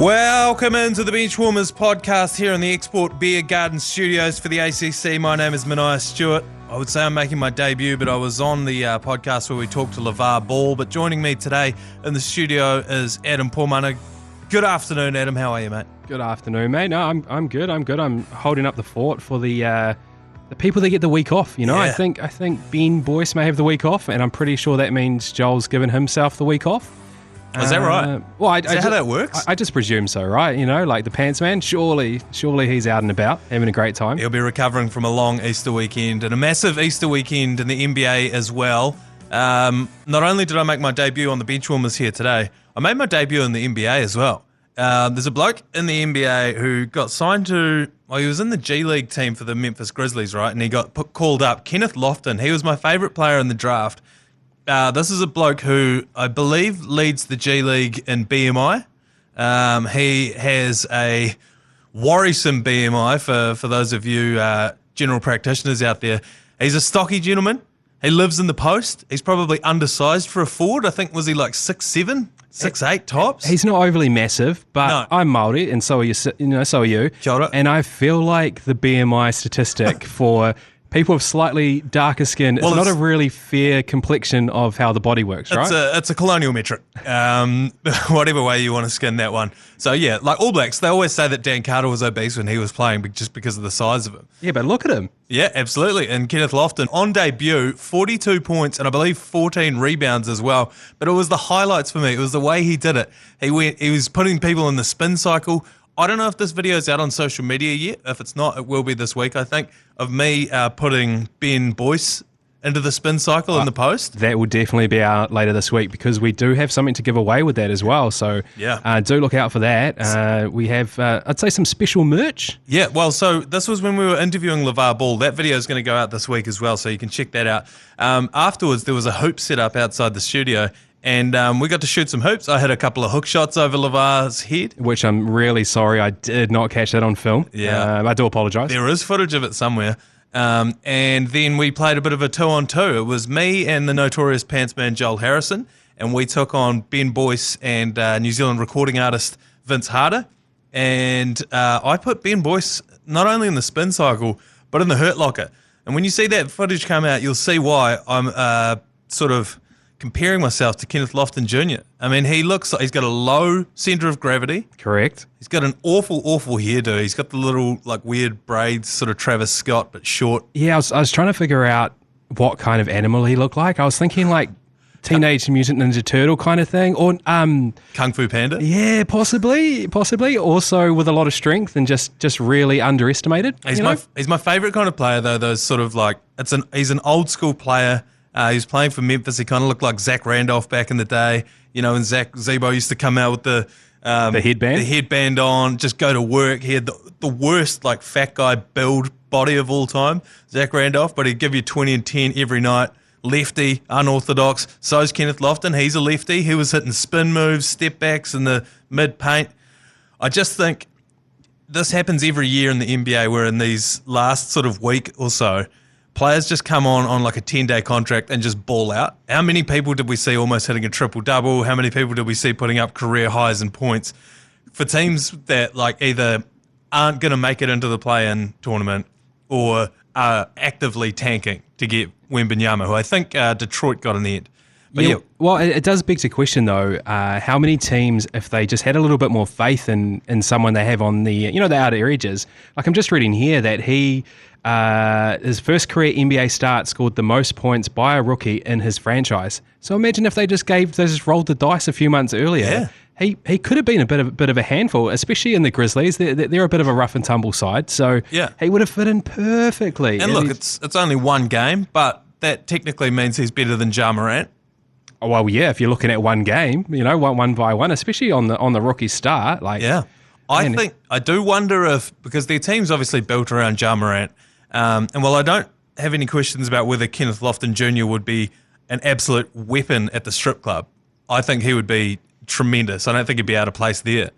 Welcome into the Benchwarmers Podcast here in the Export Beer Garden Studios for the ACC. My name is Manaia Stewart. I would say I'm making my debut, but I was on the podcast where we talked to LeVar Ball. But joining me today in the studio is Adam Pormana. Good afternoon, Adam. How are you, mate? Good afternoon, mate. No, I'm good. I'm holding up the fort for the people that get the week off. You know, Yeah. I think Ben Boyce may have the week off, and I'm pretty sure that means Joel's given himself the week off. Is that right? Well, Is that how that works? I just presume so, right? You know, like the Pants Man. Surely he's out and about, having a great time. He'll be recovering from a long Easter weekend and a massive Easter weekend in the NBA as well. Not only did I make my debut on the Benchwarmers here today, I made my debut in the NBA as well. There's a bloke in the NBA who got signed to, he was in the G League team for the Memphis Grizzlies, right? And he got called up. Kenneth Lofton. He was my favourite player in the draft. This is a bloke who I believe leads the G League in BMI. He has a worrisome BMI for those of you general practitioners out there. He's a stocky gentleman. He lives in the post. He's probably undersized for a forward. I think, was he like 6'7", 6'8" tops? He's not overly massive, but No. I'm Māori, and so are you. So are you. Kia ora. And I feel like the BMI statistic for people with slightly darker skin is not a it's- really fair complexion of how the body works, right? It's a colonial metric, whatever way you want to skin that one. So yeah, like All Blacks, they always say that Dan Carter was obese when he was playing just because of the size of him. Yeah, but look at him. Yeah, absolutely. And Kenneth Lofton, on debut, 42 points and I believe 14 rebounds as well. But it was the highlights for me. It was the way he did it. He was putting people in the spin cycle. I don't know if this video is out on social media yet. If it's not, it will be this week, I think, of me putting Ben Boyce into the spin cycle in the post. That will definitely be out later this week because we do have something to give away with that as well. So Yeah. do look out for that. We have, I'd say, some special merch. Yeah, well, so this was when we were interviewing LeVar Ball. That video is going to go out this week as well, so you can check that out. Afterwards, there was a hoop set up outside the studio, and we got to shoot some hoops. I had a couple of hook shots over LeVar's head. Which I'm really sorry I did not catch that on film. Yeah. I do apologise. There is footage of it somewhere. And then we played a bit of a 2-on-2. It was me and the notorious Pantsman Joel Harrison, and we took on Ben Boyce and New Zealand recording artist Vince Harder. And I put Ben Boyce not only in the spin cycle, but in the hurt locker. And when you see that footage come out, you'll see why I'm sort of comparing myself to Kenneth Lofton Jr. I mean, he looks like he's got a low centre of gravity. Correct. He's got an awful hairdo. He's got the little, like, weird braids, sort of Travis Scott, but short. Yeah, I was trying to figure out what kind of animal he looked like. I was thinking like Teenage Mutant Ninja Turtle kind of thing, or Kung Fu Panda. yeah, possibly. Also with a lot of strength and just really underestimated. He's my favourite kind of player, though. Those sort of like, he's an old school player. He was playing for Memphis. He kind of looked like Zach Randolph back in the day. You know, and Zebo used to come out with the headband? The headband on, just go to work. He had the worst, like, fat guy build body of all time, Zach Randolph, but he'd give you 20 and 10 every night. Lefty, unorthodox. So's Kenneth Lofton. He's a lefty. He was hitting spin moves, step backs in the mid-paint. I just think this happens every year in the NBA, where in these last sort of week or so, players just come on like a 10-day contract and just ball out. How many people did we see almost hitting a triple-double? How many people did we see putting up career highs in points? For teams that, like, either aren't going to make it into the play-in tournament or are actively tanking to get Wembanyama, who I think Detroit got in the end. But yeah. Well, it does beg the question, though, how many teams, if they just had a little bit more faith in someone they have on the, the outer edges, like I'm just reading here that he, his first career NBA start scored the most points by a rookie in his franchise. So imagine if they just rolled the dice a few months earlier. Yeah. He could have been a bit of a handful, especially in the Grizzlies. They're a bit of a rough and tumble side, so yeah, he would have fit in perfectly. And look, it's only one game, but that technically means he's better than Ja Morant. Oh, well, yeah, if you're looking at one game, one by one, especially on the rookie start, like yeah, I do wonder if, because their team's obviously built around Ja Morant, and while I don't have any questions about whether Kenneth Lofton Jr. would be an absolute weapon at the strip club, I think he would be tremendous. I don't think he'd be out of place there.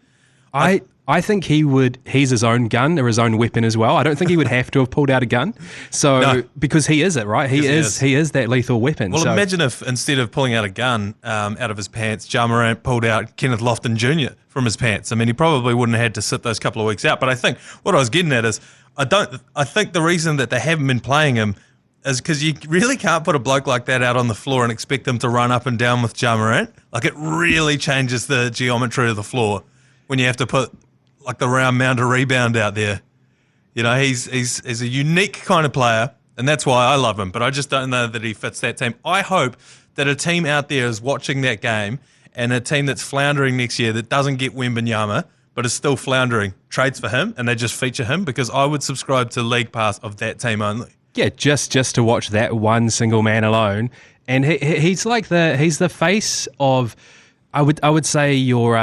I I think he's his own gun or his own weapon as well. I don't think he would have to have pulled out a gun. So No. because he is it, right? He is that lethal weapon. Well, so, imagine if instead of pulling out a gun out of his pants, Ja Morant pulled out Kenneth Lofton Jr. from his pants. I mean, he probably wouldn't have had to sit those couple of weeks out. But I think what I was getting at is I think the reason that they haven't been playing him is because you really can't put a bloke like that out on the floor and expect him to run up and down with Ja Morant. Like, it really changes the geometry of the floor when you have to put like the round mound of rebound out there. You know, he's a unique kind of player, and that's why I love him. But I just don't know that he fits that team. I hope that a team out there is watching that game, and a team that's floundering next year that doesn't get Wembanyama but is still floundering trades for him, and they just feature him, because I would subscribe to League Pass of that team only. Yeah, just to watch that one single man alone, and he's the face of. I would say your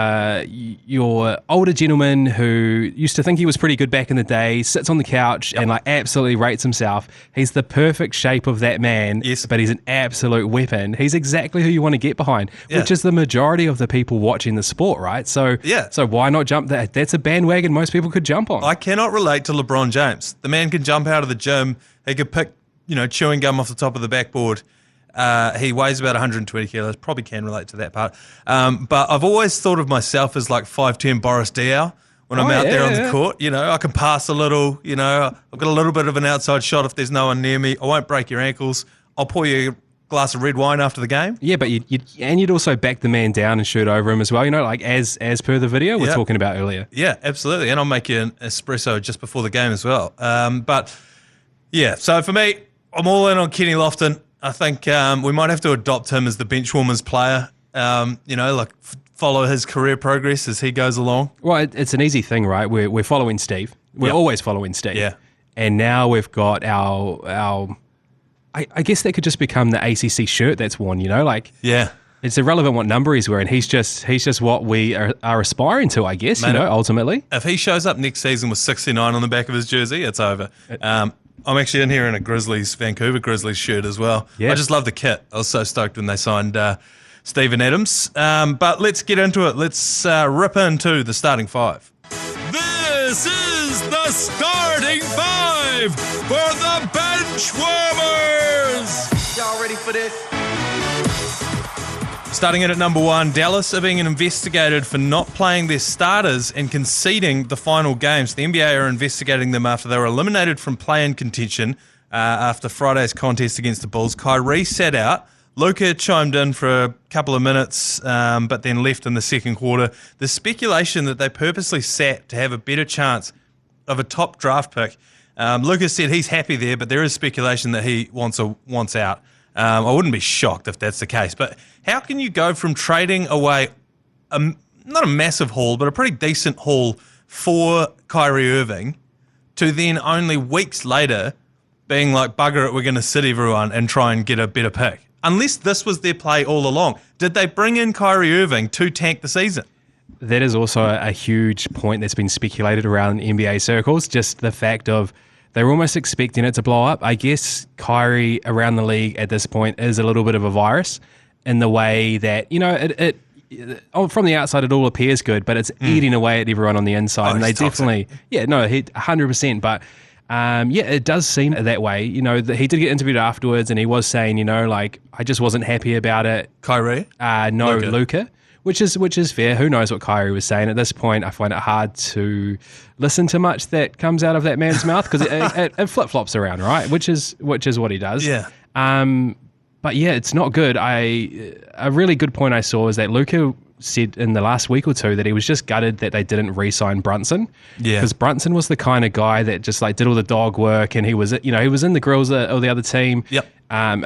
older gentleman who used to think he was pretty good back in the day, sits on the couch and like absolutely rates himself. He's the perfect shape of that man, yes, but he's an absolute weapon. He's exactly who you want to get behind, which is the majority of the people watching the sport, right? So so why not jump that? That's a bandwagon most people could jump on. I cannot relate to LeBron James. The man can jump out of the gym. He could pick, chewing gum off the top of the backboard. He weighs about 120 kilos, probably can relate to that part. But I've always thought of myself as like 5'10" Boris Diaw when I'm out there on the court. I can pass a little, I've got a little bit of an outside shot if there's no one near me. I won't break your ankles. I'll pour you a glass of red wine after the game. Yeah, but you'd also back the man down and shoot over him as well, like as per the video we're talking about earlier. Yeah, absolutely. And I'll make you an espresso just before the game as well. But yeah, so for me, I'm all in on Kenny Lofton. I think we might have to adopt him as the Benchwarmers player, follow his career progress as he goes along. Well, it's an easy thing, right? We're following Steve. We're always following Steve. Yeah. And now we've got our I guess that could just become the ACC shirt that's worn, Yeah. It's irrelevant what number he's wearing. He's just what we are aspiring to, I guess, Mate, ultimately. If he shows up next season with 69 on the back of his jersey, it's over. I'm actually in here in a Vancouver Grizzlies shirt as well. Yeah. I just love the kit. I was so stoked when they signed Steven Adams. But let's get into it. Let's rip into the starting five. This is the starting five for the Benchwarmers. Y'all ready for this? Starting in at number one, Dallas are being investigated for not playing their starters and conceding the final games. The NBA are investigating them after they were eliminated from play-in contention after Friday's contest against the Bulls. Kyrie sat out. Luka chimed in for a couple of minutes, but then left in the second quarter. There's speculation that they purposely sat to have a better chance of a top draft pick. Luka said he's happy there, but there is speculation that he wants out. I wouldn't be shocked if that's the case. But how can you go from trading away, not a massive haul, but a pretty decent haul for Kyrie Irving, to then only weeks later being like, bugger it, we're going to sit everyone and try and get a better pick? Unless this was their play all along. Did they bring in Kyrie Irving to tank the season? That is also a huge point that's been speculated around NBA circles, just the fact of they're almost expecting it to blow up. I guess Kyrie around the league at this point is a little bit of a virus in the way that, it from the outside it all appears good, but it's eating away at everyone on the inside. And they definitely, 100%. But it does seem that way. That he did get interviewed afterwards and he was saying, I just wasn't happy about it. Kyrie? No, Luka. Which is fair. Who knows what Kyrie was saying at this point? I find it hard to listen to much that comes out of that man's mouth because it flip flops around, right? Which is what he does. Yeah. But yeah, it's not good. A really good point I saw is that Luka said in the last week or two that he was just gutted that they didn't re-sign Brunson. Yeah. Because Brunson was the kind of guy that just did all the dog work, and he was in the grills of the other team. Yep.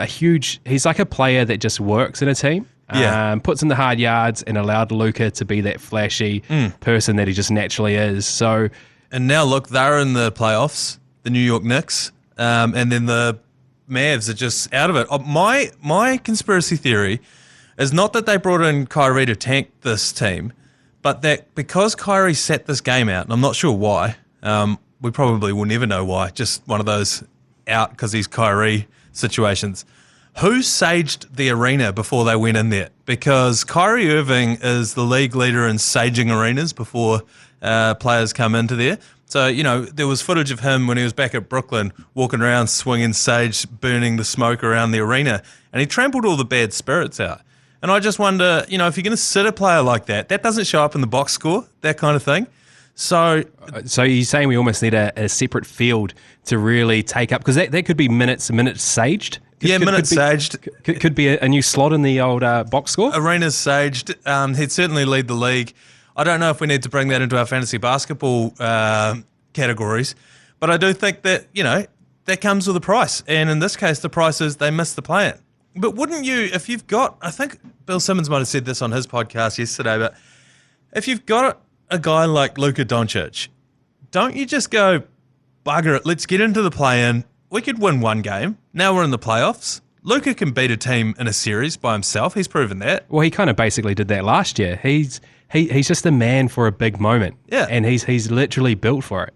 He's like a player that just works in a team. Yeah. Puts in the hard yards and allowed Luka to be that flashy person that he just naturally is. So, and now look, they're in the playoffs, the New York Knicks, and then the Mavs are just out of it. My conspiracy theory is not that they brought in Kyrie to tank this team, but that because Kyrie sat this game out, and I'm not sure why, we probably will never know why, just one of those out because he's Kyrie situations. Who saged the arena before they went in there? Because Kyrie Irving is the league leader in saging arenas before players come into there. So, there was footage of him when he was back at Brooklyn, walking around, swinging sage, burning the smoke around the arena, and he trampled all the bad spirits out. And I just wonder, if you're going to sit a player like that doesn't show up in the box score, that kind of thing. So you're saying we almost need a separate field to really take up, because that could be minutes saged. Saged. Could be a new slot in the old box score. Arenas saged. He'd certainly lead the league. I don't know if we need to bring that into our fantasy basketball categories, but I do think that, that comes with a price. And in this case, the price is they missed the play-in. But wouldn't you, if you've got, I think Bill Simmons might have said this on his podcast yesterday, but if you've got a guy like Luka Doncic, don't you just go, bugger it, let's get into the play-in. We could win one game. Now we're in the playoffs. Luka can beat a team in a series by himself. He's proven that. Well, he kind of basically did that last year. He's just a man for a big moment. Yeah. And he's literally built for it.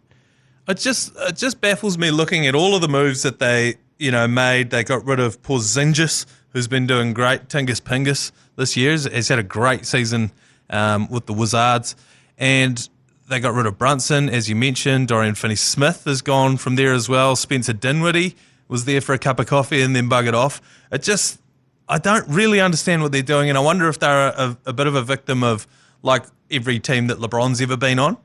It just baffles me looking at all of the moves that they, made. They got rid of Porzingis, who's been doing great. Tingus Pingus this year has had a great season with the Wizards. And they got rid of Brunson, as you mentioned. Dorian Finney-Smith has gone from there as well. Spencer Dinwiddie was there for a cup of coffee and then buggered off. I don't really understand what they're doing, and I wonder if they're a bit of a victim of, like, every team that LeBron's ever been on,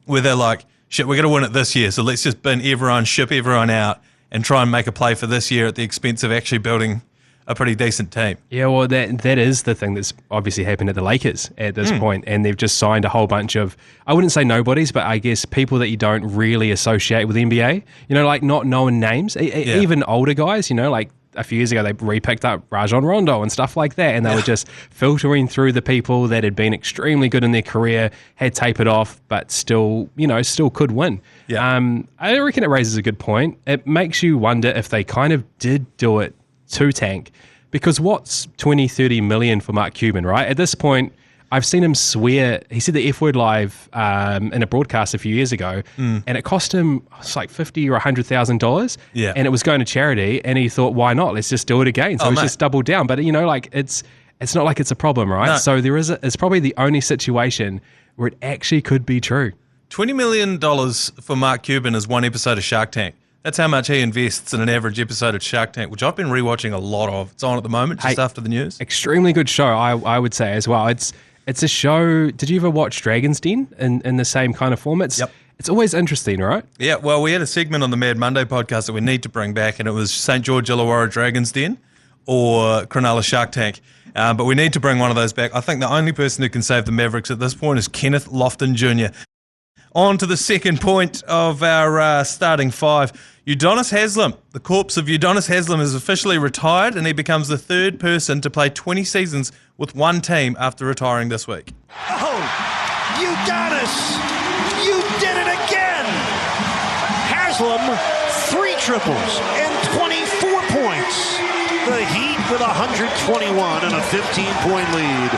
where they're like, shit, we're going to win it this year, so let's just bin everyone, ship everyone out, and try and make a play for this year at the expense of actually building a pretty decent team. Yeah, well, that is the thing that's obviously happened at the Lakers at this point, and they've just signed a whole bunch of, I wouldn't say nobodies, but I guess people that you don't really associate with the NBA, like not knowing names, even older guys, like a few years ago they re-picked up Rajon Rondo and stuff like that, and they were just filtering through the people that had been extremely good in their career, had tapered off, but still could win. Yeah. I reckon it raises a good point. It makes you wonder if they kind of did do it to tank, because what's 20-30 million for Mark Cuban, right? At this point, I've seen him swear. He said the F word live in a broadcast a few years ago, and it cost him like $50,000 or $100,000. Yeah, and it was going to charity, and he thought, why not? Let's just do it again. So he's just doubled down. But it's not like it's a problem, right? No. So it's probably the only situation where it actually could be true. $20 million for Mark Cuban is one episode of Shark Tank. That's how much he invests in an average episode of Shark Tank, which I've been rewatching a lot of. It's on at the moment, just after the news. Extremely good show, I would say as well. It's a show. Did you ever watch Dragon's Den in the same kind of format? Yep. It's always interesting, right? Yeah, well, we had a segment on the Mad Monday podcast that we need to bring back, and it was St. George Illawarra Dragon's Den or Cronulla Shark Tank. But we need to bring one of those back. I think the only person who can save the Mavericks at this point is Kenneth Lofton Jr. On to the second point of our starting five. Udonis Haslem. The corpse of Udonis Haslem is officially retired, and he becomes the third person to play 20 seasons with one team after retiring this week. Oh, Udonis! You did it again! Haslem, 3 triples and 24 points. The Heat with 121 and a 15-point lead.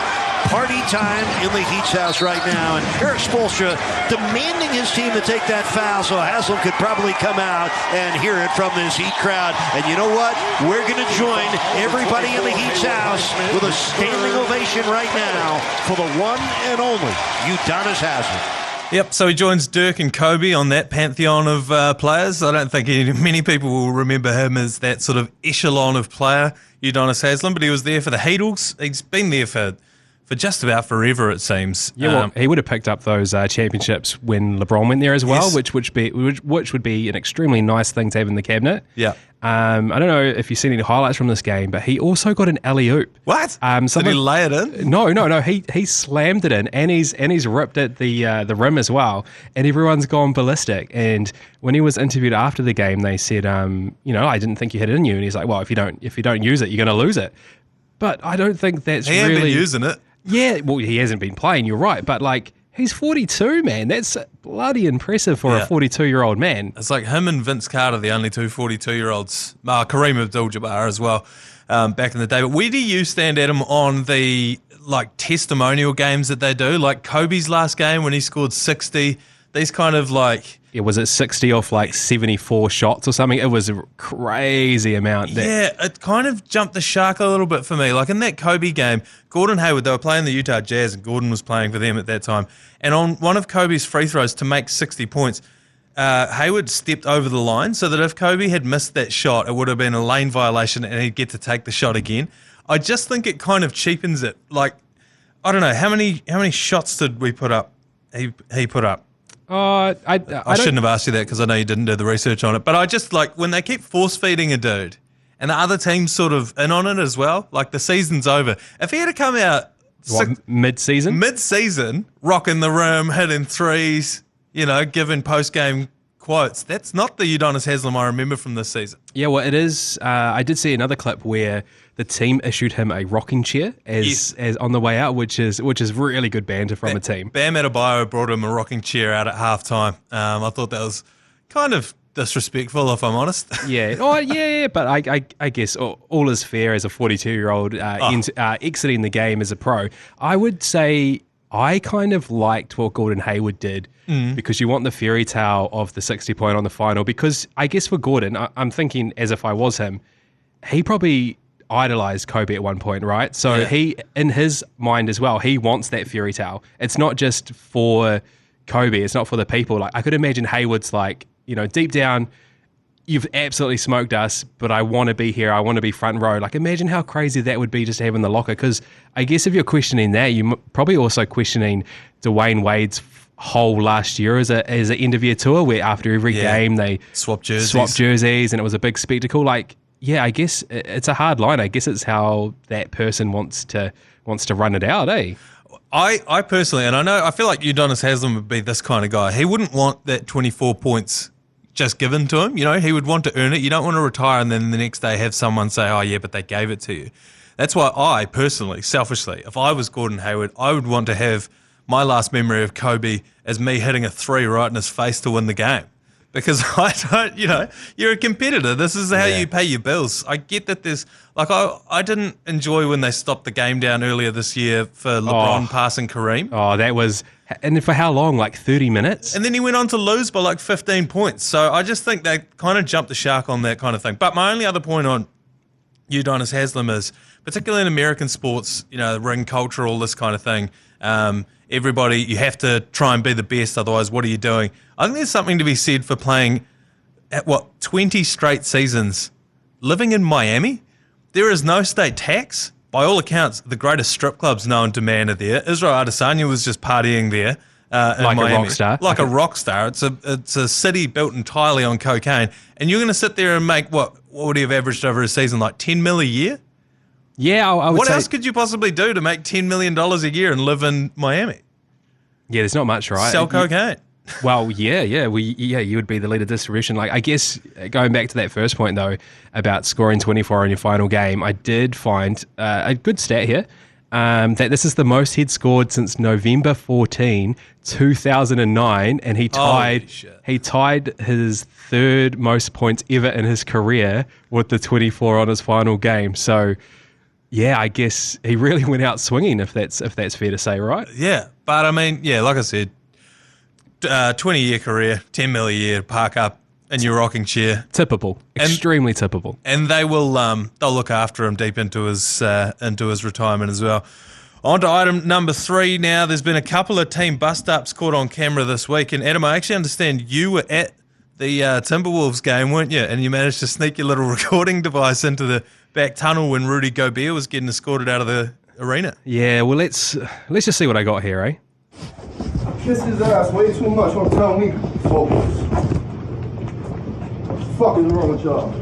Party time in the Heat's house right now, and Erik Spoelstra demanding his team to take that foul so Haslem could probably come out and hear it from this Heat crowd. And you know what? We're going to join everybody in the Heat's house with a standing ovation right now for the one and only Udonis Haslem. Yep, so he joins Dirk and Kobe on that pantheon of players. I don't think many people will remember him as that sort of echelon of player, Udonis Haslem, but he was there for the Heatles. He's been there for just about forever, it seems. Yeah, well, he would have picked up those championships when LeBron went there as well, yes. which would be an extremely nice thing to have in the cabinet. Yeah. I don't know if you've seen any highlights from this game, but he also got an alley-oop. What? Did he lay it in? No. He slammed it in, and he's ripped at the rim as well, and everyone's gone ballistic. And when he was interviewed after the game, they said, I didn't think you had it in you. And he's like, well, if you don't use it, you're going to lose it. But I don't think that's he really... He hasn't been using it. Yeah, well, he hasn't been playing, you're right. But, he's 42, man. That's bloody impressive for a 42-year-old man. It's like him and Vince Carter, the only two 42-year-olds. Kareem Abdul-Jabbar as well, back in the day. But where do you stand, Adam, on the, testimonial games that they do? Like Kobe's last game when he scored 60, these kind of like... Yeah, was it 60 off like 74 shots or something? It was a crazy amount. Yeah, it kind of jumped the shark a little bit for me. Like in that Kobe game, Gordon Hayward, they were playing the Utah Jazz and Gordon was playing for them at that time. And on one of Kobe's free throws to make 60 points, Hayward stepped over the line so that if Kobe had missed that shot, it would have been a lane violation and he'd get to take the shot again. I just think it kind of cheapens it. Like, I don't know, how many shots did we put up? He put up. I shouldn't have asked you that because I know you didn't do the research on it. But I just like when they keep force feeding a dude and the other team's sort of in on it as well, like the season's over. If he had to come out mid-season, rocking the rim, hitting threes, giving post-game quotes, that's not the Udonis Haslem I remember from this season. Yeah, well, it is. I did see another clip where the team issued him a rocking chair as on the way out, which is really good banter from a team. Bam Adebayo brought him a rocking chair out at halftime. I thought that was kind of disrespectful, if I'm honest. Yeah. Oh, yeah. But I guess all is fair as a 42-year-old exiting the game as a pro. I would say I kind of liked what Gordon Hayward did because you want the fairy tale of the 60-point on the final. Because I guess for Gordon, I'm thinking as if I was him, he probably idolized Kobe at one point, right? So he, in his mind as well, he wants that fairy tale. It's not just for Kobe. It's not for the people. Like I could imagine Hayward's like, deep down, you've absolutely smoked us, but I want to be here. I want to be front row. Like imagine how crazy that would be just to have in the locker. Because I guess if you're questioning that, you're probably also questioning Dwayne Wade's whole last year as an end of year tour, where after every game they swap jerseys and it was a big spectacle. Like, yeah, I guess it's a hard line. I guess it's how that person wants to run it out, eh? I personally, and I feel like Udonis Haslem would be this kind of guy. He wouldn't want that 24 points just given to him. He would want to earn it. You don't want to retire and then the next day have someone say, oh yeah, but they gave it to you. That's why I personally, selfishly, if I was Gordon Hayward, I would want to have my last memory of Kobe as me hitting a three right in his face to win the game. Because I don't, you're a competitor. This is how you pay your bills. I get that there's, like, I didn't enjoy when they stopped the game down earlier this year for LeBron passing Kareem. Oh, that was, and for how long? Like 30 minutes? And then he went on to lose by like 15 points. So I just think they kind of jumped the shark on that kind of thing. But my only other point on Udonis Haslem is, particularly in American sports, ring culture, all this kind of thing, everybody, you have to try and be the best, otherwise what are you doing? I think there's something to be said for playing at 20 straight seasons, living in Miami. There is no state tax. By all accounts, the greatest strip clubs known to man are there. Israel Adesanya was just partying there in like Miami. A rock star. Like a rock star. It's a city built entirely on cocaine. And you're going to sit there and make, what would he have averaged over a season, like $10 million a year? Yeah, I would say. What else could you possibly do to make $10 million a year and live in Miami? Yeah, there's not much, right? Sell cocaine. Well, yeah, you would be the lead of distribution. Like, I guess going back to that first point though about scoring 24 in your final game, I did find a good stat here that this is the most he'd scored since November 14, 2009, and he tied his third most points ever in his career with the 24 on his final game. So, yeah, I guess he really went out swinging, if that's fair to say, right? Yeah, but I mean, yeah, like I said, 20-year career, $10 million a year, park up in your rocking chair. Tippable, extremely tippable. And they will, they'll look after him deep into his retirement as well. On to item number 3 now. There's been a couple of team bust-ups caught on camera this week. And Adam, I actually understand you were at the Timberwolves game, weren't you? And you managed to sneak your little recording device into the back tunnel when Rudy Gobert was getting escorted out of the arena. Yeah, well, let's just see what I got here, eh? Kiss his ass way too much. Don't tell me. Focus. What the fuck is wrong with y'all?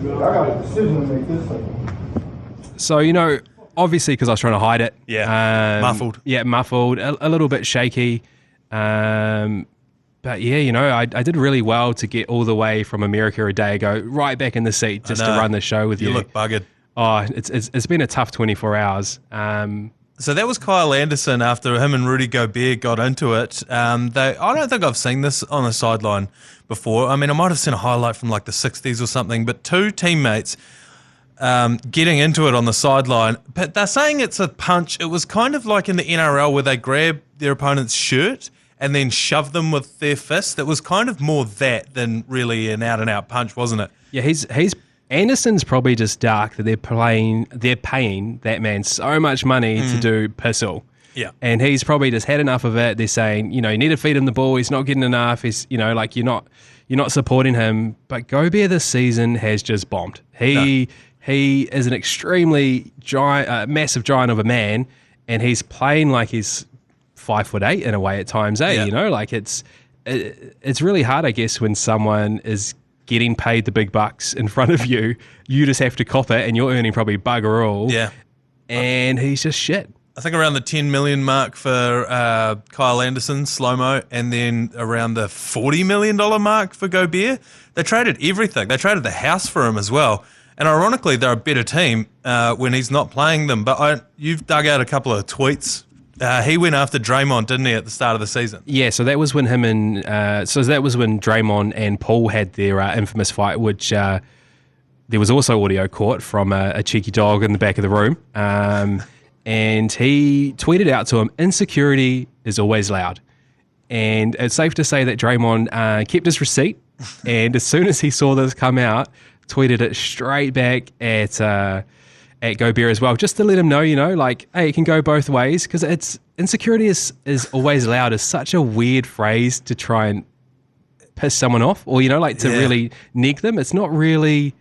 I got a decision to make this thing. So, obviously because I was trying to hide it. Yeah, muffled. Yeah, muffled. A little bit shaky. But yeah, I did really well to get all the way from America a day ago, right back in the seat just to run the show with you. You look buggered. Oh, it's been a tough 24 hours. So that was Kyle Anderson after him and Rudy Gobert got into it. I don't think I've seen this on a sideline before. I mean, I might have seen a highlight from like the 60s or something, but two teammates getting into it on the sideline. But they're saying it's a punch. It was kind of like in the NRL where they grab their opponent's shirt and then shove them with their fist. It was kind of more that than really an out-and-out punch, wasn't it? Yeah, he's Anderson's probably just dark that they're paying that man so much money to do piss all. Yeah. And he's probably just had enough of it. They're saying, you need to feed him the ball. He's not getting enough. He's, you're not supporting him. But Gobert this season has just bombed. He is an extremely massive giant of a man, and he's playing like he's 5'8" in a way at times. It's really hard, I guess, when someone is getting paid the big bucks in front of you. You just have to cop it, and you're earning probably bugger all. Yeah. And he's just shit. I think around the 10 million mark for Kyle Anderson, slow-mo, and then around the $40 million mark for Gobert. They traded everything. They traded the house for him as well. And ironically, they're a better team when he's not playing them. But you've dug out a couple of tweets. He went after Draymond, didn't he, at the start of the season? Yeah, so that was when Draymond and Paul had their infamous fight, which there was also audio caught from a cheeky dog in the back of the room. And he tweeted out to him, "Insecurity is always loud." And it's safe to say that Draymond kept his receipt, and as soon as he saw this come out, tweeted it straight back at Gobert as well, just to let him know, hey, it can go both ways, because insecurity is always loud is such a weird phrase to try and piss someone off, or really neg them. It's not really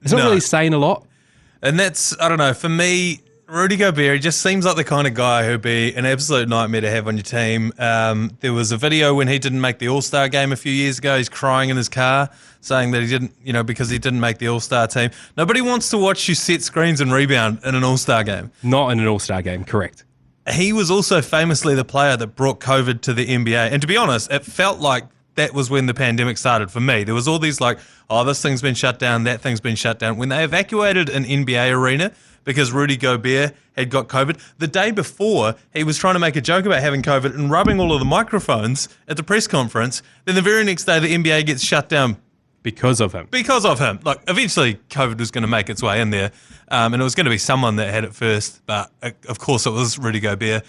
saying a lot. And that's, I don't know, for me, Rudy Gobert just seems like the kind of guy who'd be an absolute nightmare to have on your team. There was a video when he didn't make the All-Star game a few years ago. He's crying in his car, saying that he didn't, because he didn't make the All-Star team. Nobody wants to watch you set screens and rebound in an All-Star game. Not in an All-Star game, correct. He was also famously the player that brought COVID to the NBA. And to be honest, it felt like that was when the pandemic started for me. There was all these this thing's been shut down, that thing's been shut down. When they evacuated an NBA arena because Rudy Gobert had got COVID, the day before he was trying to make a joke about having COVID and rubbing all of the microphones at the press conference. Then the very next day the NBA gets shut down. Because of him. Eventually COVID was going to make its way in there, and it was going to be someone that had it first, but of course it was Rudy Gobert.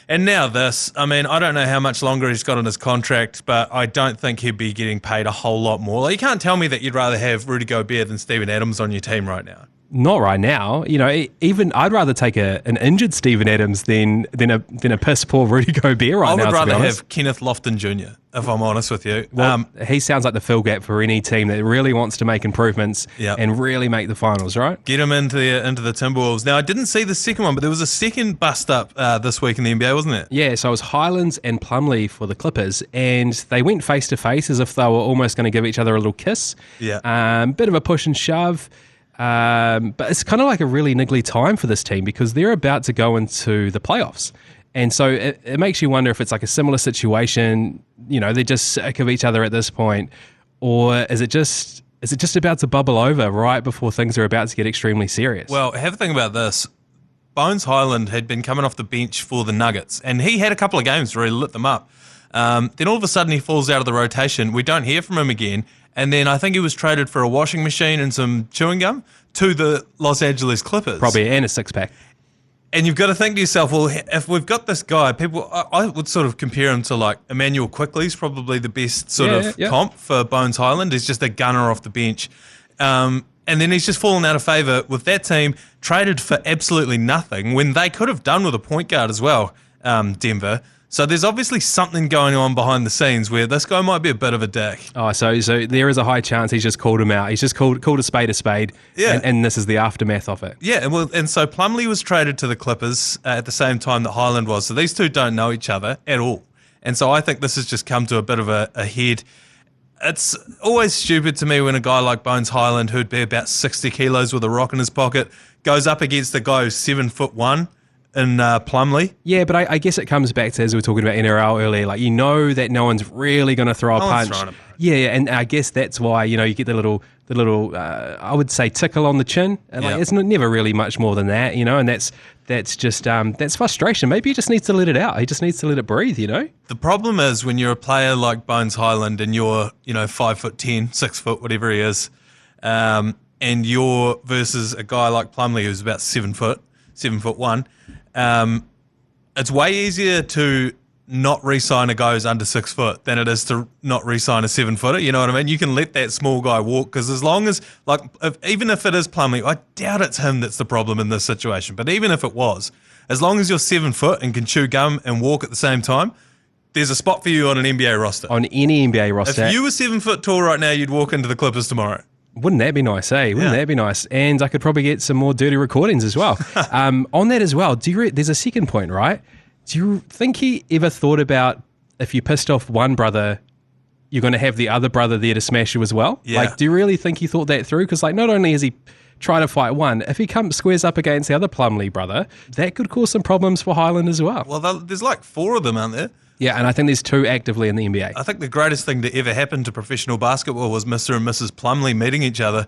And now this, I don't know how much longer he's got on his contract, but I don't think he'd be getting paid a whole lot more. You can't tell me that you'd rather have Rudy Gobert than Steven Adams on your team right now. Not right now. Even I'd rather take an injured Steven Adams than a piss poor Rudy Gobert right now. I would rather have Kenneth Lofton Jr., if I'm honest with you. Well, he sounds like the fill gap for any team that really wants to make improvements and really make the finals, right? Get him into the Timberwolves. Now, I didn't see the second one, but there was a second bust up this week in the NBA, wasn't it? Yeah, so it was Highlands and Plumlee for the Clippers, and they went face to face as if they were almost going to give each other a little kiss. Yeah. Bit of a push and shove. But it's kind of like a really niggly time for this team because they're about to go into the playoffs. And so it makes you wonder if it's like a similar situation, they're just sick of each other at this point, or is it just about to bubble over right before things are about to get extremely serious? Well, have a think about this. Bones Highland had been coming off the bench for the Nuggets, and he had a couple of games where he lit them up. Then all of a sudden he falls out of the rotation. We don't hear from him again. And then I think he was traded for a washing machine and some chewing gum to the Los Angeles Clippers. Probably, and a six-pack. And you've got to think to yourself, well, if we've got this guy, I would sort of compare him to like Emmanuel Quickley's probably the best comp for Bones Highland. He's just a gunner off the bench. And then he's just fallen out of favour with that team, traded for absolutely nothing when they could have done with a point guard as well, Denver. So there's obviously something going on behind the scenes where this guy might be a bit of a dick. Oh, so there is a high chance he's just called him out. He's just called a spade, yeah. And this is the aftermath of it. Yeah, and so Plumlee was traded to the Clippers at the same time that Highland was. So these two don't know each other at all. And so I think this has just come to a bit of a head. It's always stupid to me when a guy like Bones Highland, who'd be about 60 kilos with a rock in his pocket, goes up against a guy who's 7'1" in Plumlee. Yeah, but I guess it comes back to, as we were talking about NRL earlier, that no one's really going to throw a punch. Yeah, and I guess that's why, you get the little I would say tickle on the chin. It's never really much more than that, and that's just that's frustration. Maybe he just needs to let it out. He just needs to let it breathe, The problem is when you're a player like Bones Highland and you're, 5'10", 6 foot, whatever he is, and you're versus a guy like Plumlee who's about 7'1". It's way easier to not re-sign a guy who's under 6 foot than it is to not re-sign a 7-footer. You know what I mean? You can let that small guy walk, because as long as, like, even if it is Plumlee, I doubt it's him that's the problem in this situation. But even if it was, as long as you're 7 foot and can chew gum and walk at the same time, there's a spot for you on an NBA roster. On any NBA roster. If you were 7 foot tall right now, you'd walk into the Clippers tomorrow. Wouldn't that be nice, eh? Wouldn't that be nice? And I could probably get some more dirty recordings as well. On that as well, there's a second point, right? Do you think he ever thought about, if you pissed off one brother, you're going to have the other brother there to smash you as well? Yeah. Like, do you really think he thought that through? Because, like, not only is he trying to fight one, if he squares up against the other Plumlee brother, that could cause some problems for Highland as well. Well, there's like 4 of them, aren't there? Yeah, and I think there's 2 actively in the NBA. I think the greatest thing to ever happen to professional basketball was Mr. and Mrs. Plumlee meeting each other,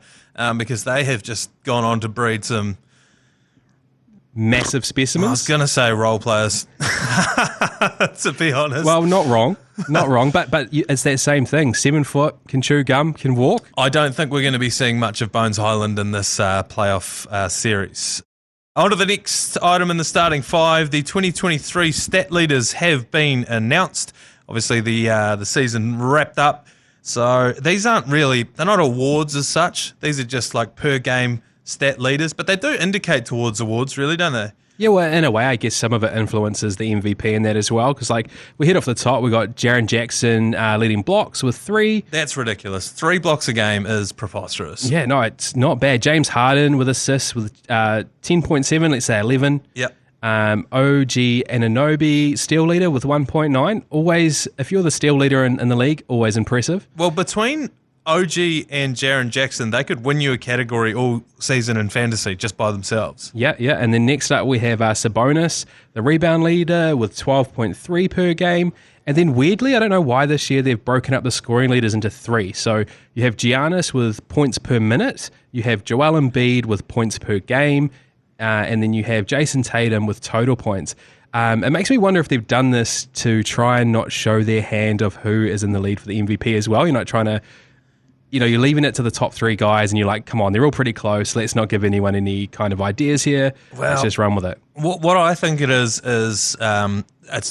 because they have just gone on to breed some Massive specimens. I was going to say role players, to be honest. Well, not wrong. Not wrong, but it's that same thing. 7 foot, can chew gum, can walk. I don't think we're going to be seeing much of Bones Highland in this playoff series. On to the next item in the starting 5. The 2023 stat leaders have been announced. Obviously, the season wrapped up. So these aren't really, they're not awards as such. These are just like per game stat leaders, but they do indicate towards awards, really, don't they? Yeah, well, in a way, I guess some of it influences the MVP in that as well, because like we head off the top, we got Jaren Jackson leading blocks with 3. That's ridiculous. 3 blocks a game is preposterous. Yeah, no, it's not bad. James Harden with assists with 10.7, let's say 11. Yep. OG Anunoby, steal leader with 1.9. Always, if you're the steal leader in the league, always impressive. Well, between OG and Jaren Jackson, they could win you a category all season in fantasy just by themselves. Yeah. And then next up we have Sabonis, the rebound leader with 12.3 per game. And then weirdly, I don't know why this year they've broken up the scoring leaders into 3. So you have Giannis with points per minute, you have Joel Embiid with points per game, and then you have Jason Tatum with total points. It makes me wonder if they've done this to try and not show their hand of who is in the lead for the MVP as well. You're not trying to, you're leaving it to the top 3 guys and you're like, come on, they're all pretty close. Let's not give anyone any kind of ideas here. Let's just run with it. What I think it is it's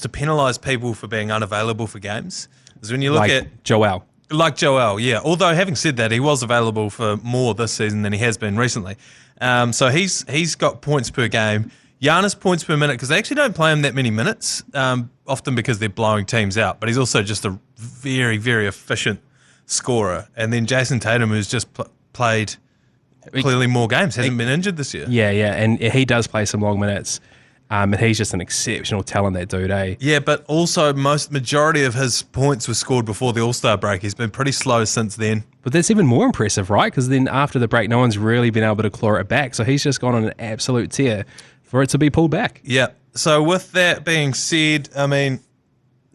to penalise people for being unavailable for games. Because when you look at Joel. Like Joel, yeah. Although having said that, he was available for more this season than he has been recently. So he's got points per game. Giannis points per minute, because they actually don't play him that many minutes, often because they're blowing teams out. But he's also just a very, very efficient scorer. And then Jason Tatum, who's just played clearly more games, hasn't been injured this year. Yeah, and he does play some long minutes. And he's just an exceptional talent, that dude, eh? Yeah, but also majority of his points were scored before the All-Star break. He's been pretty slow since then. But that's even more impressive, right? Because then after the break, no one's really been able to claw it back. So he's just gone on an absolute tear for it to be pulled back. Yeah. So with that being said, I mean,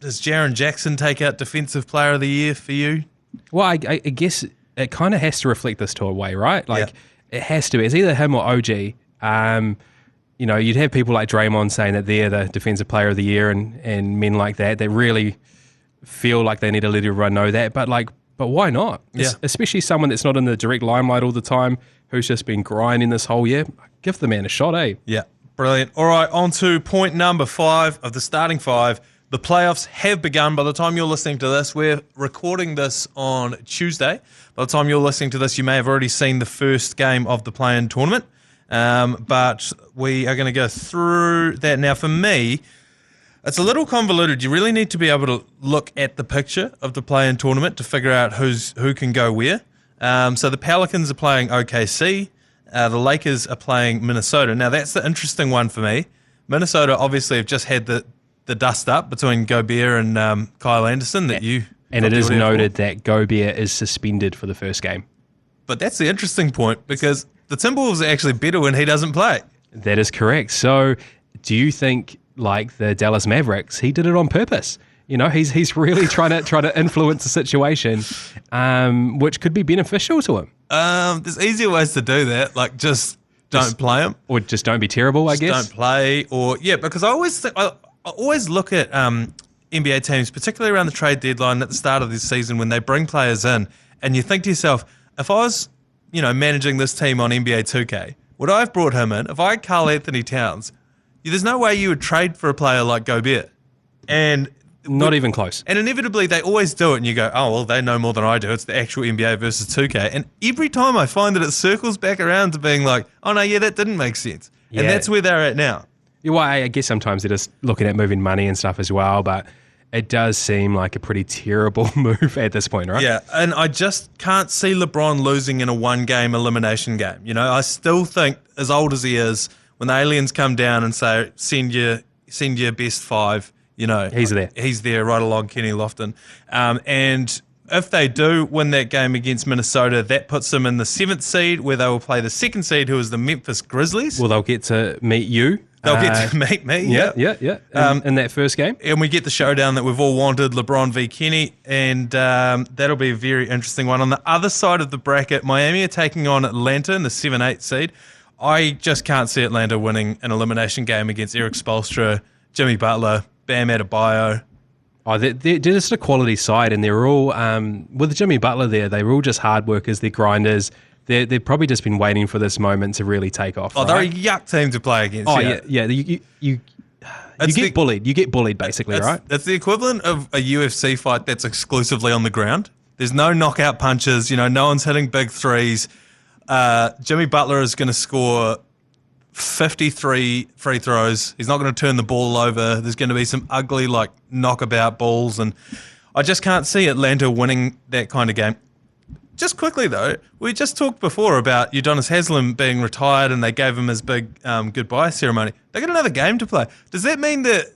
does Jaren Jackson take out Defensive Player of the Year for you? Well, I guess it kind of has to reflect this to a way, right? Like, It has to be. It's either him or OG. You'd have people like Draymond saying that they're the Defensive Player of the Year and men like that really feel like they need to let everyone know that. But why not? Yeah. Especially someone that's not in the direct limelight all the time, who's just been grinding this whole year. Give the man a shot, eh? Yeah, brilliant. All right, on to point number 5 of the starting 5. The playoffs have begun. By the time you're listening to this, we're recording this on Tuesday. By the time you're listening to this, you may have already seen the first game of the play-in tournament. But we are going to go through that. Now, for me, it's a little convoluted. You really need to be able to look at the picture of the play-in tournament to figure out who can go where. So the Pelicans are playing OKC. The Lakers are playing Minnesota. Now, that's the interesting one for me. Minnesota obviously have just had the dust up between Gobert and Kyle Anderson that you... And it is noted that Gobert is suspended for the first game. But that's the interesting point, because the Timberwolves are actually better when he doesn't play. That is correct. So do you think, like the Dallas Mavericks, he did it on purpose? He's really trying to influence the situation, which could be beneficial to him. There's easier ways to do that, like just don't play him. Or just don't be terrible, I guess. Don't play, because I always look at NBA teams, particularly around the trade deadline at the start of this season when they bring players in, and you think to yourself, if I was, managing this team on NBA 2K, would I have brought him in? If I had Karl Anthony Towns, there's no way you would trade for a player like Gobert. And Not even close. And inevitably, they always do it, and you go, oh, well, they know more than I do. It's the actual NBA versus 2K. And every time I find that it circles back around to being like, oh, no, yeah, that didn't make sense. Yeah. And that's where they're at now. Well, I guess sometimes they're just looking at moving money and stuff as well, but it does seem like a pretty terrible move at this point, right? Yeah, and I just can't see LeBron losing in a one-game elimination game. You know, I still think, as old as he is, when the aliens come down and say, send your best five, you know. He's there. He's there right along Kenny Lofton. And if they do win that game against Minnesota, that puts them in the 7th seed, where they will play the 2nd seed, who is the Memphis Grizzlies. Well, they'll get to meet you. They'll get to meet me. Yeah. In that first game. And we get the showdown that we've all wanted, LeBron v. Kenny, and that'll be a very interesting one. On the other side of the bracket, Miami are taking on Atlanta in the 7-8 seed. I just can't see Atlanta winning an elimination game against Eric Spoelstra, Jimmy Butler, Bam Adebayo. Oh, they're just a quality side, and they're all, with Jimmy Butler there, they're all just hard workers, they're grinders. They've probably just been waiting for this moment to really take off. Oh, right? They're a yuck team to play against. Oh, yeah. You get bullied. You get bullied, basically, right? It's the equivalent of a UFC fight that's exclusively on the ground. There's no knockout punches. You know, no one's hitting big threes. Jimmy Butler is going to score 53 free throws. He's not going to turn the ball over. There's going to be some ugly, knockabout balls, and I just can't see Atlanta winning that kind of game. Just quickly, though, we just talked before about Udonis Haslem being retired, and they gave him his big goodbye ceremony. They got another game to play. Does that mean that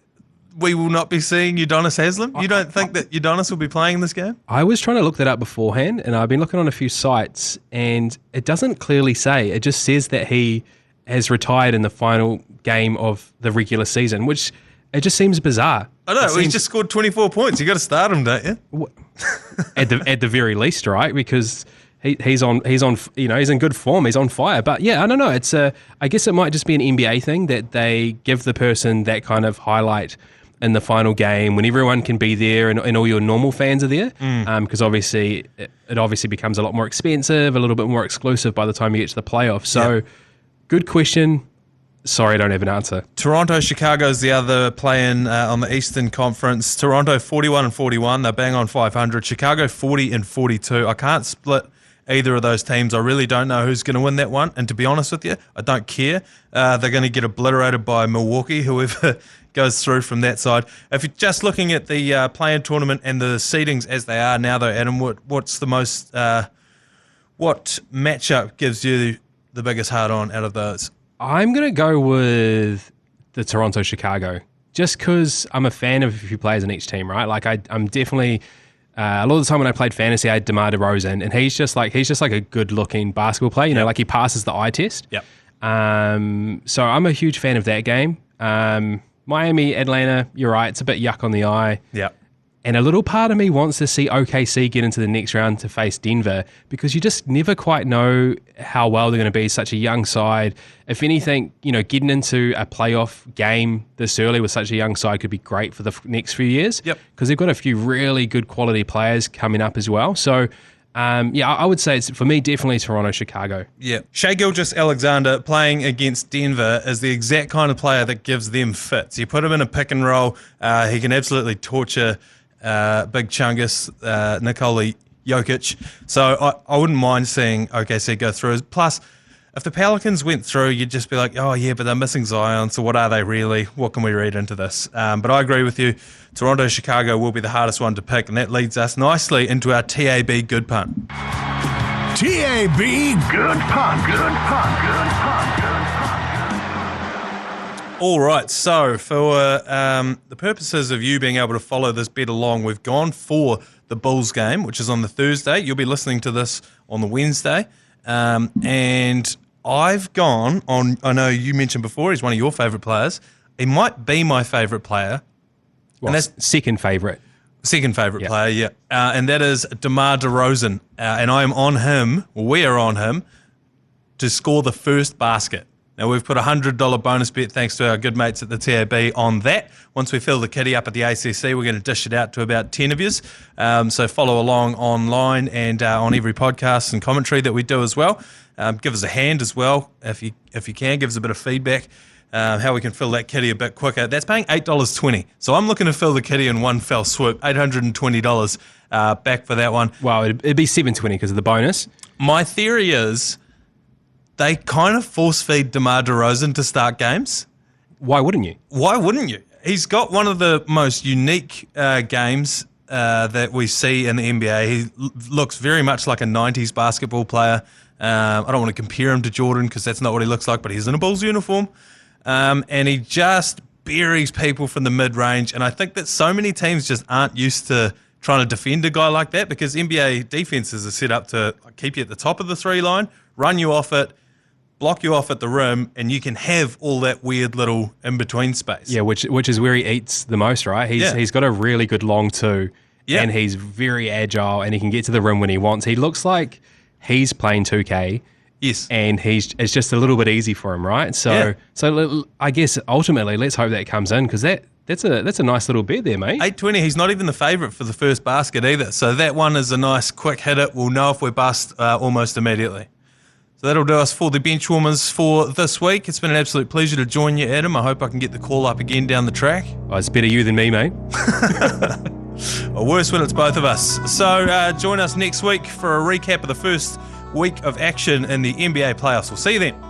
we will not be seeing Udonis Haslem? You don't think that Udonis will be playing in this game? I was trying to look that up beforehand, and I've been looking on a few sites, and it doesn't clearly say. It just says that he has retired in the final game of the regular season, which it just seems bizarre. I know. He just scored 24 points. You got to start him, don't you? At the very least, right? Because he's on he's in good form. He's on fire. But yeah, I don't know. It's I guess it might just be an NBA thing that they give the person that kind of highlight in the final game when everyone can be there and all your normal fans are there. Because obviously it obviously becomes a lot more expensive, a little bit more exclusive by the time you get to the playoffs. So, Good question. Sorry, I don't have an answer. Toronto, Chicago is the other play-in on the Eastern Conference. Toronto 41-41. They're bang on 500. Chicago 40-42. I can't split either of those teams. I really don't know who's going to win that one. And to be honest with you, I don't care. They're going to get obliterated by Milwaukee, whoever goes through from that side. If you're just looking at the play-in tournament and the seedings as they are now, though, Adam, what's the most? What matchup gives you the biggest hard-on out of those? I'm going to go with the Toronto-Chicago just because I'm a fan of a few players in each team, right? Like I'm definitely a lot of the time when I played fantasy, I had DeMar DeRozan, and he's just like a good-looking basketball player. You know, like he passes the eye test. Yep. So I'm a huge fan of that game. Miami, Atlanta, you're right. It's a bit yuck on the eye. Yep. And a little part of me wants to see OKC get into the next round to face Denver because you just never quite know how well they're going to be. Such a young side. If anything, getting into a playoff game this early with such a young side could be great for the next few years. Yep. Because they've got a few really good quality players coming up as well. So, I would say it's, for me, definitely Toronto, Chicago. Yeah. Shai Gilgeous-Alexander playing against Denver is the exact kind of player that gives them fits. You put him in a pick and roll, he can absolutely torture Big Chungus, Nikola Jokic. So I wouldn't mind seeing OKC go through. Plus, if the Pelicans went through, you'd just be like, oh yeah, but they're missing Zion, so what are they really? What can we read into this? But I agree with you. Toronto, Chicago will be the hardest one to pick, and that leads us nicely into our TAB Good Punt. TAB Good Punt. Good Punt. Good Punt. Good Punt. All right, so for the purposes of you being able to follow this bet along, we've gone for the Bulls game, which is on the Thursday. You'll be listening to this on the Wednesday. And I've gone on, I know you mentioned before, he's one of your favourite players. He might be my favourite player. Well, and that's second favourite. Second favourite player, yeah. And that is DeMar DeRozan. And I am on him, we are on him, to score the first basket. Now, we've put a $100 bonus bet, thanks to our good mates at the TAB, on that. Once we fill the kitty up at the ACC, we're going to dish it out to about 10 of yous. So follow along online and on every podcast and commentary that we do as well. Give us a hand as well, if you can. Give us a bit of feedback. how we can fill that kitty a bit quicker. That's paying $8.20. So I'm looking to fill the kitty in one fell swoop. $820 back for that one. Wow, it'd be $720 because of the bonus. My theory is they kind of force feed DeMar DeRozan to start games. Why wouldn't you? Why wouldn't you? He's got one of the most unique games that we see in the NBA. He looks very much like a 90s basketball player. I don't want to compare him to Jordan because that's not what he looks like, but he's in a Bulls uniform. And he just buries people from the mid-range. And I think that so many teams just aren't used to trying to defend a guy like that because NBA defenses are set up to keep you at the top of the 3 line, run you off it, block you off at the rim, and you can have all that weird little in-between space. Yeah, which is where he eats the most, right? He's got a really good long 2, and he's very agile, and he can get to the rim when he wants. He looks like he's playing 2K, yes, and it's just a little bit easy for him, right? So I guess ultimately, let's hope that comes in because that's a nice little bet there, mate. $8.20. He's not even the favourite for the first basket either. So that one is a nice quick hit. It. We'll know if we're bust almost immediately. So that'll do us for the Benchwarmers for this week. It's been an absolute pleasure to join you, Adam. I hope I can get the call up again down the track. Oh, it's better you than me, mate. Or worse when it's both of us. So join us next week for a recap of the first week of action in the NBA playoffs. We'll see you then.